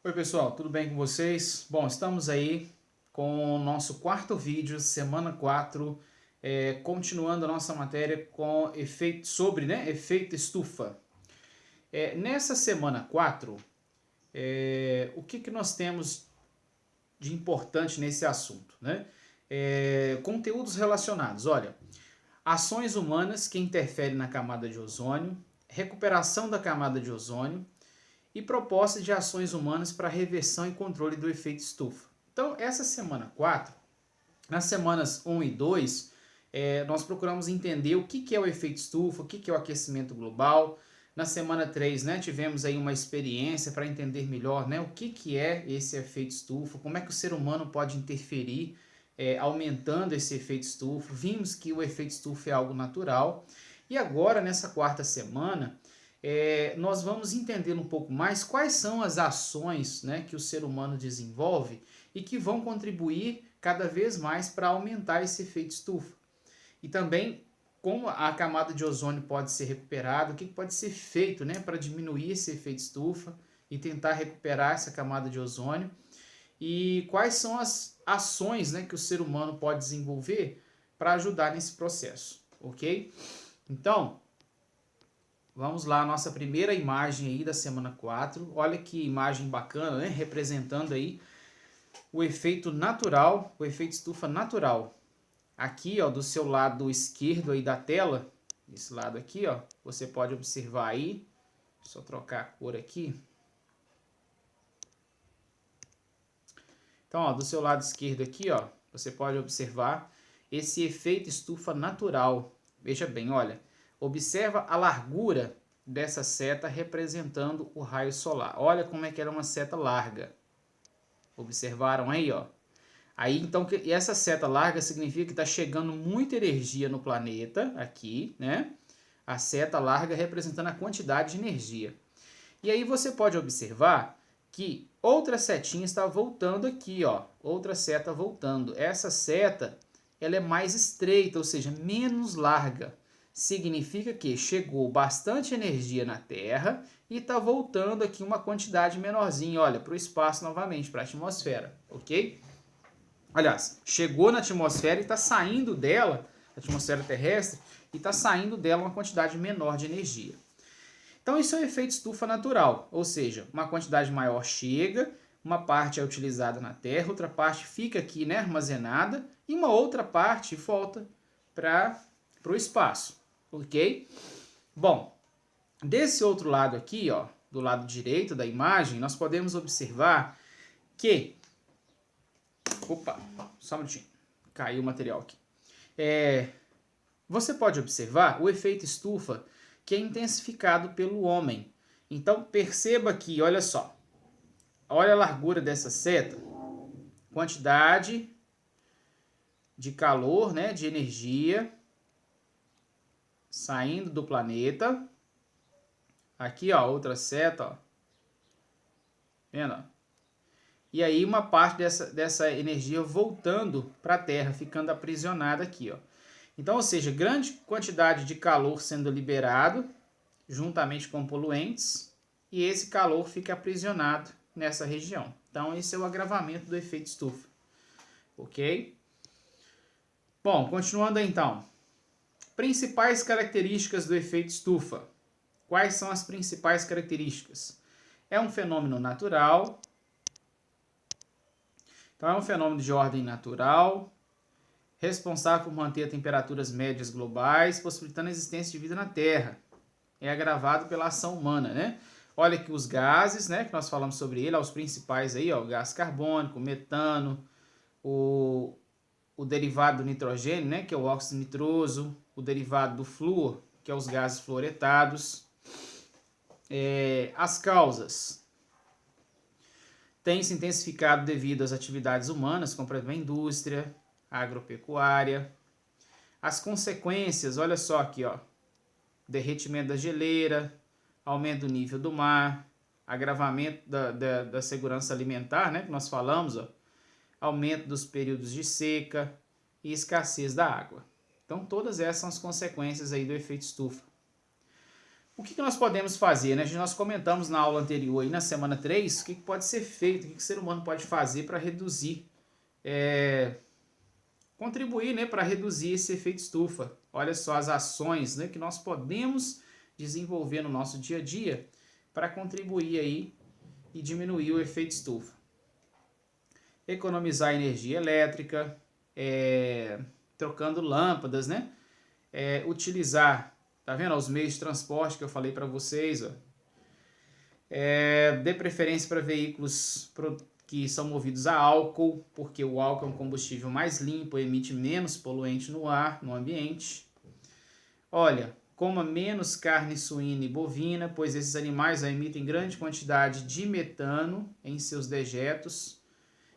Oi pessoal, tudo bem com vocês? Bom, estamos aí com o nosso quarto vídeo, semana 4, continuando a nossa matéria com efeito sobre, efeito estufa. Nessa semana 4, o que nós temos de importante nesse assunto, né? Conteúdos relacionados, olha, ações humanas que interferem na camada de ozônio, recuperação da camada de ozônio, e propostas de ações humanas para reversão e controle do efeito estufa. Então, essa semana 4, nas semanas 1 e 2, nós procuramos entender o que é o efeito estufa, o que é o aquecimento global. Na semana 3, tivemos aí uma experiência para entender melhor, o que é esse efeito estufa, como é que o ser humano pode interferir, aumentando esse efeito estufa. Vimos que o efeito estufa é algo natural. E agora, nessa quarta semana, nós vamos entender um pouco mais quais são as ações, que o ser humano desenvolve e que vão contribuir cada vez mais para aumentar esse efeito estufa. E também como a camada de ozônio pode ser recuperada, o que pode ser feito, para diminuir esse efeito estufa e tentar recuperar essa camada de ozônio, e quais são as ações, que o ser humano pode desenvolver para ajudar nesse processo, ok? Então, vamos lá, a nossa primeira imagem aí da semana 4. Olha que imagem bacana, representando aí o efeito natural, o efeito estufa natural. Aqui, ó, do seu lado esquerdo aí da tela, esse lado aqui, ó, você pode observar aí. Deixa eu trocar a cor aqui. Então, ó, do seu lado esquerdo aqui, ó, você pode observar esse efeito estufa natural. Veja bem, olha, observa a largura dessa seta representando o raio solar. Olha como é que era uma seta larga. Observaram aí, ó? Aí, então, e essa seta larga significa que está chegando muita energia no planeta, aqui, né? A seta larga representando a quantidade de energia. E aí você pode observar que outra setinha está voltando aqui, ó. Outra seta voltando. Essa seta, ela é mais estreita, ou seja, menos larga. Significa que chegou bastante energia na Terra e está voltando aqui uma quantidade menorzinha, olha, para o espaço novamente, para a atmosfera, ok? Aliás, chegou na atmosfera e está saindo dela, a atmosfera terrestre, e está saindo dela uma quantidade menor de energia. Então isso é um efeito estufa natural, ou seja, uma quantidade maior chega, uma parte é utilizada na Terra, outra parte fica aqui, armazenada, e uma outra parte volta para o espaço, ok? Bom, desse outro lado aqui, ó, do lado direito da imagem, nós podemos observar que... Opa, só um minutinho, caiu o material aqui. Você pode observar o efeito estufa que é intensificado pelo homem. Então perceba aqui, olha só. Olha a largura dessa seta. Quantidade de calor, de energia saindo do planeta. Aqui, ó, outra seta, ó. Vendo? E aí uma parte dessa energia voltando para a Terra, ficando aprisionada aqui, ó. Então, ou seja, grande quantidade de calor sendo liberado, juntamente com poluentes, e esse calor fica aprisionado nessa região. Então, esse é o agravamento do efeito estufa. Ok? Bom, continuando então. Principais características do efeito estufa. Quais são as principais características? É um fenômeno natural. Então, é um fenômeno de ordem natural, responsável por manter temperaturas médias globais, possibilitando a existência de vida na Terra. É agravado pela ação humana, Olha que os gases, que nós falamos sobre ele, os principais aí, ó, o gás carbônico, o metano, o derivado do nitrogênio, que é o óxido nitroso, o derivado do flúor, que é os gases fluoretados. As causas têm se intensificado devido às atividades humanas, como por exemplo a indústria, a agropecuária. As consequências, olha só aqui, ó, derretimento da geleira, aumento do nível do mar, agravamento da segurança alimentar, que nós falamos, ó, aumento dos períodos de seca e escassez da água. Então, todas essas são as consequências aí do efeito estufa. O que nós podemos fazer, né? Nós comentamos na aula anterior e na semana 3, o que pode ser feito, o que o ser humano pode fazer para reduzir, contribuir, né, para reduzir esse efeito estufa. Olha só as ações, né, que nós podemos desenvolver no nosso dia a dia para contribuir aí e diminuir o efeito estufa. Economizar energia elétrica, trocando lâmpadas, né? Utilizar, tá vendo? Os meios de transporte que eu falei para vocês, ó. Dê preferência para veículos que são movidos a álcool, porque o álcool é um combustível mais limpo, emite menos poluente no ar, no ambiente. Olha, coma menos carne suína e bovina, pois esses animais emitem grande quantidade de metano em seus dejetos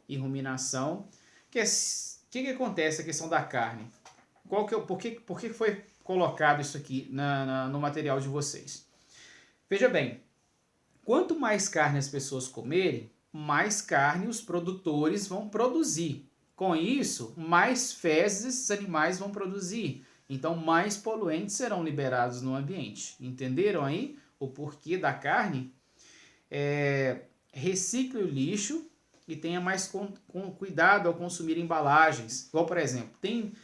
e ruminação. O que acontece a questão da carne? Por que foi colocado isso aqui no material de vocês? Veja bem, quanto mais carne as pessoas comerem, mais carne os produtores vão produzir. Com isso, mais fezes esses animais vão produzir. Então, mais poluentes serão liberados no ambiente. Entenderam aí o porquê da carne? Recicle o lixo e tenha mais cuidado ao consumir embalagens. Igual, por exemplo, tem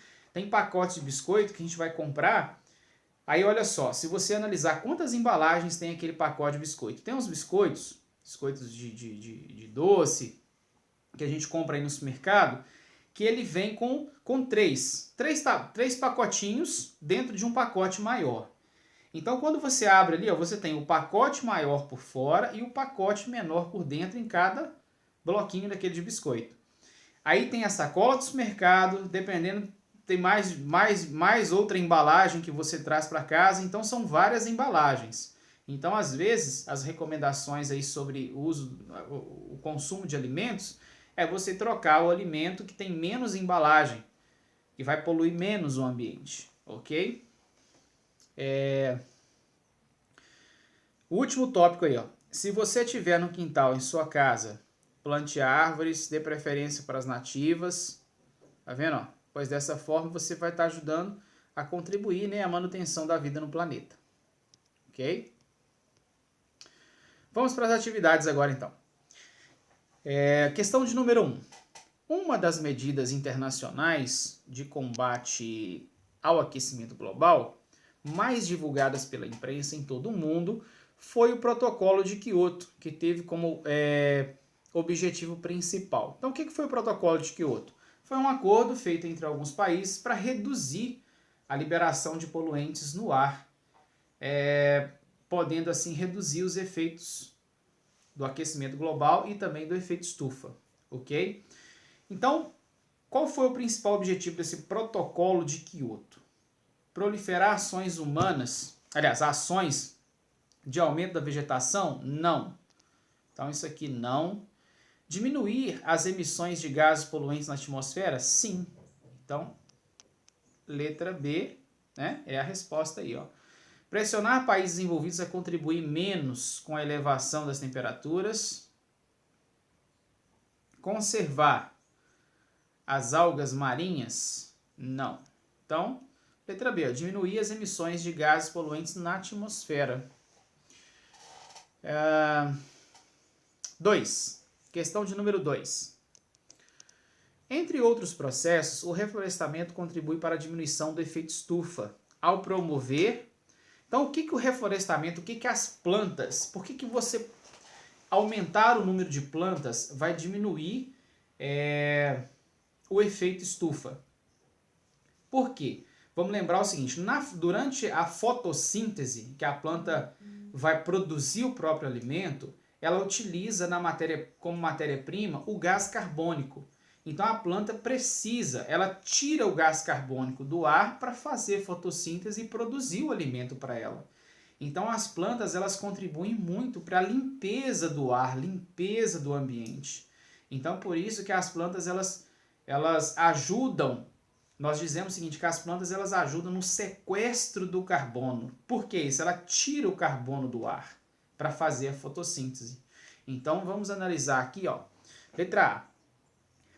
pacotes de biscoito que a gente vai comprar. Aí, olha só, se você analisar quantas embalagens tem aquele pacote de biscoito. Tem uns biscoitos de doce, que a gente compra aí no supermercado, que ele vem com três pacotinhos dentro de um pacote maior. Então, quando você abre ali, ó, você tem o pacote maior por fora e o pacote menor por dentro em cada bloquinho daquele de biscoito. Aí tem a sacola do supermercado, dependendo, tem mais outra embalagem que você traz para casa, então são várias embalagens. Então, às vezes, as recomendações aí sobre o consumo de alimentos é você trocar o alimento que tem menos embalagem, que vai poluir menos o ambiente, ok? O último tópico aí, ó. Se você tiver no quintal em sua casa, plante árvores, dê preferência para as nativas, tá vendo, ó? Pois dessa forma você vai estar ajudando a contribuir, né, à manutenção da vida no planeta, ok? Vamos para as atividades agora, então. Questão de número 1. Uma das medidas internacionais de combate ao aquecimento global, mais divulgadas pela imprensa em todo o mundo, foi o Protocolo de Kyoto, que teve como objetivo principal. Então, o que foi o Protocolo de Kyoto? Foi um acordo feito entre alguns países para reduzir a liberação de poluentes no ar, podendo assim reduzir os efeitos do aquecimento global e também do efeito estufa, ok? Então, qual foi o principal objetivo desse protocolo de Kyoto? Proliferar ações humanas, aliás, ações de aumento da vegetação? Não. Então, isso aqui não. Diminuir as emissões de gases poluentes na atmosfera? Sim. Então, letra B, né, é a resposta aí, ó. Pressionar países envolvidos a contribuir menos com a elevação das temperaturas. Conservar as algas marinhas? Não. Então, letra B, ó, diminuir as emissões de gases poluentes na atmosfera. 2. Questão de número 2. Entre outros processos, o reflorestamento contribui para a diminuição do efeito estufa, ao promover... Então, o que o reflorestamento, o que as plantas, por que você aumentar o número de plantas vai diminuir o efeito estufa? Por quê? Vamos lembrar o seguinte, durante a fotossíntese, que a planta vai produzir o próprio alimento, ela utiliza como matéria-prima o gás carbônico. Então a planta ela tira o gás carbônico do ar para fazer fotossíntese e produzir o alimento para ela. Então as plantas elas contribuem muito para a limpeza do ar, limpeza do ambiente. Então por isso que as plantas elas ajudam. Nós dizemos o seguinte, que as plantas elas ajudam no sequestro do carbono. Por que isso? Ela tira o carbono do ar para fazer a fotossíntese. Então vamos analisar aqui, ó. Letra A.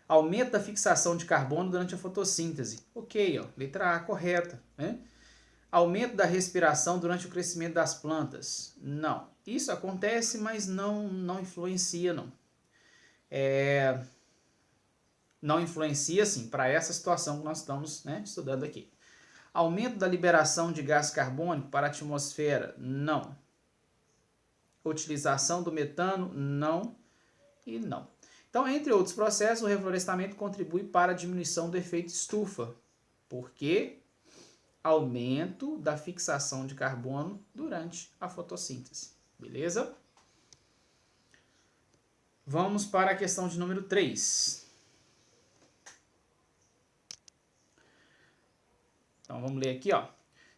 Aumenta a fixação de carbono durante a fotossíntese. Ok, ó, letra A correta, né? Aumento da respiração durante o crescimento das plantas? Não. Isso acontece, mas não influencia, não. Não influencia, sim, para essa situação que nós estamos, né, estudando aqui. Aumento da liberação de gás carbônico para a atmosfera? Não. Utilização do metano? Não e não. Então, entre outros processos, o reflorestamento contribui para a diminuição do efeito estufa, porque aumento da fixação de carbono durante a fotossíntese. Beleza? Vamos para a questão de número 3. Então, vamos ler aqui, ó.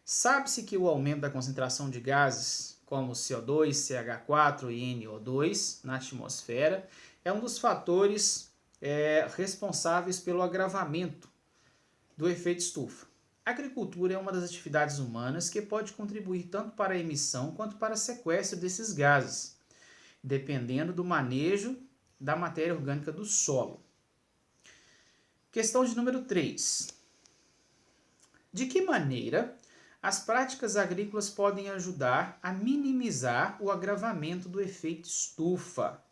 Sabe-se que o aumento da concentração de gases, como CO2, CH4 e NO2, na atmosfera, é um dos fatores responsáveis pelo agravamento do efeito estufa. A agricultura é uma das atividades humanas que pode contribuir tanto para a emissão quanto para o sequestro desses gases, dependendo do manejo da matéria orgânica do solo. Questão de número 3. De que maneira as práticas agrícolas podem ajudar a minimizar o agravamento do efeito estufa?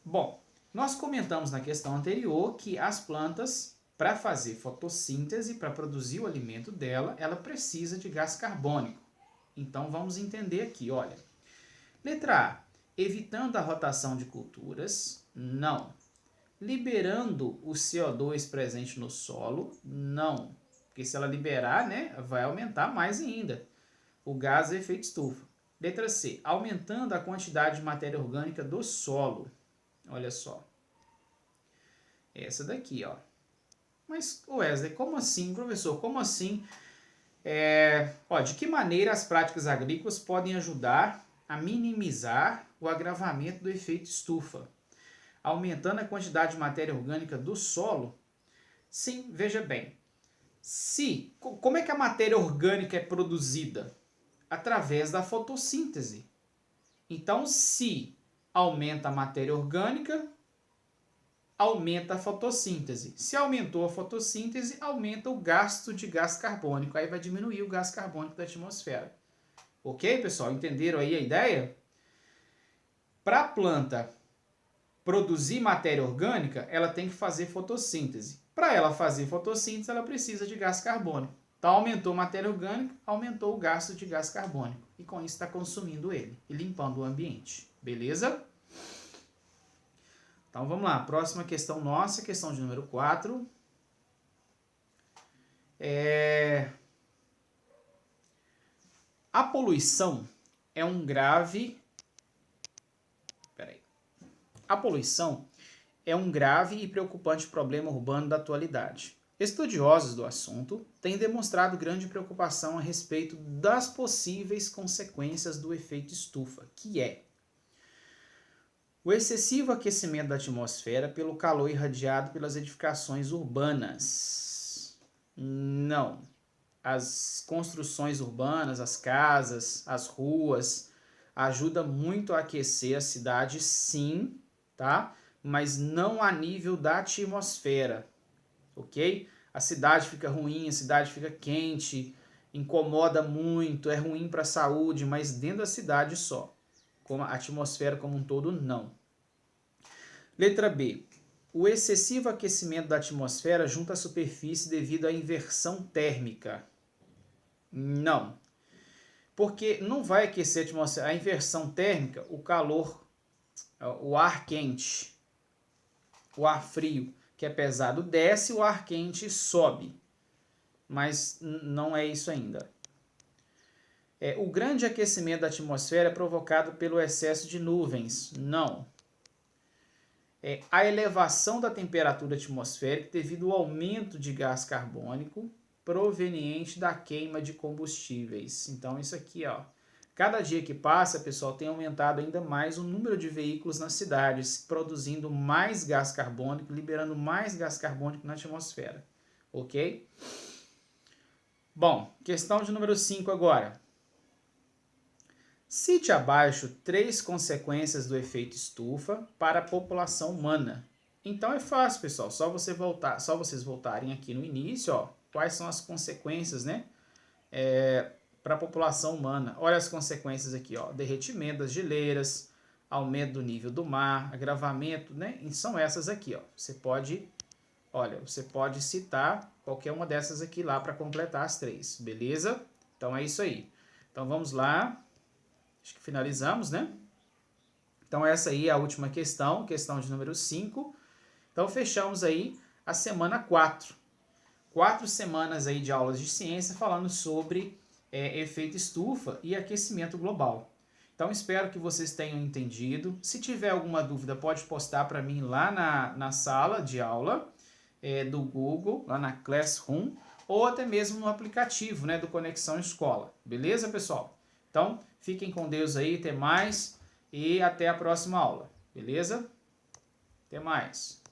Bom, nós comentamos na questão anterior que as plantas, para fazer fotossíntese, para produzir o alimento dela, ela precisa de gás carbônico. Então vamos entender aqui, olha. Letra A, evitando a rotação de culturas? Não. Liberando o CO2 presente no solo? Não. Porque se ela liberar, né, vai aumentar mais ainda o gás de efeito estufa. Letra C, aumentando a quantidade de matéria orgânica do solo. Olha só. Essa daqui, ó. Mas, Wesley, como assim, professor? Como assim? De que maneira as práticas agrícolas podem ajudar a minimizar o agravamento do efeito estufa? Aumentando a quantidade de matéria orgânica do solo? Sim, veja bem. Como é que a matéria orgânica é produzida? Através da fotossíntese. Então, se aumenta a matéria orgânica, aumenta a fotossíntese. Se aumentou a fotossíntese, aumenta o gasto de gás carbônico. Aí vai diminuir o gás carbônico da atmosfera. Ok, pessoal? Entenderam aí a ideia? Para a planta produzir matéria orgânica, ela tem que fazer fotossíntese. Para ela fazer fotossíntese, ela precisa de gás carbônico. Então, aumentou a matéria orgânica, aumentou o gasto de gás carbônico. E com isso está consumindo ele e limpando o ambiente. Beleza? Então, vamos lá. Próxima questão nossa, questão de número 4. A poluição é um grave... A poluição é um grave e preocupante problema urbano da atualidade. Estudiosos do assunto têm demonstrado grande preocupação a respeito das possíveis consequências do efeito estufa, que é o excessivo aquecimento da atmosfera pelo calor irradiado pelas edificações urbanas. Não. As construções urbanas, as casas, as ruas, ajudam muito a aquecer a cidade, sim, tá? Mas não a nível da atmosfera, ok? A cidade fica ruim, a cidade fica quente, incomoda muito, é ruim para a saúde, mas dentro da cidade só. Como a atmosfera como um todo, não. Letra B. O excessivo aquecimento da atmosfera junto à superfície devido à inversão térmica. Não. Porque não vai aquecer a atmosfera. A inversão térmica, o calor, o ar quente, o ar frio, que é pesado, desce, o ar quente sobe. Mas não é isso ainda. O grande aquecimento da atmosfera é provocado pelo excesso de nuvens. Não. A elevação da temperatura atmosférica devido ao aumento de gás carbônico proveniente da queima de combustíveis. Então, isso aqui, ó. Cada dia que passa, pessoal, tem aumentado ainda mais o número de veículos nas cidades, produzindo mais gás carbônico, liberando mais gás carbônico na atmosfera. Ok? Bom, questão de número 5 agora. Cite abaixo 3 consequências do efeito estufa para a população humana. Então é fácil, pessoal, só vocês voltarem aqui no início, ó, quais são as consequências, né, para a população humana. Olha as consequências aqui, ó, derretimento das geleiras, aumento do nível do mar, agravamento, né? E são essas aqui, ó. Você pode citar qualquer uma dessas aqui lá para completar as 3, beleza? Então é isso aí. Então vamos lá. Acho que finalizamos, né? Então essa aí é a última questão de número 5. Então fechamos aí a semana 4. 4 semanas aí de aulas de ciência falando sobre efeito estufa e aquecimento global. Então espero que vocês tenham entendido. Se tiver alguma dúvida, pode postar para mim lá na sala de aula do Google, lá na Classroom, ou até mesmo no aplicativo, né, do Conexão Escola. Beleza, pessoal? Então, fiquem com Deus aí, até mais e até a próxima aula. Beleza? Até mais.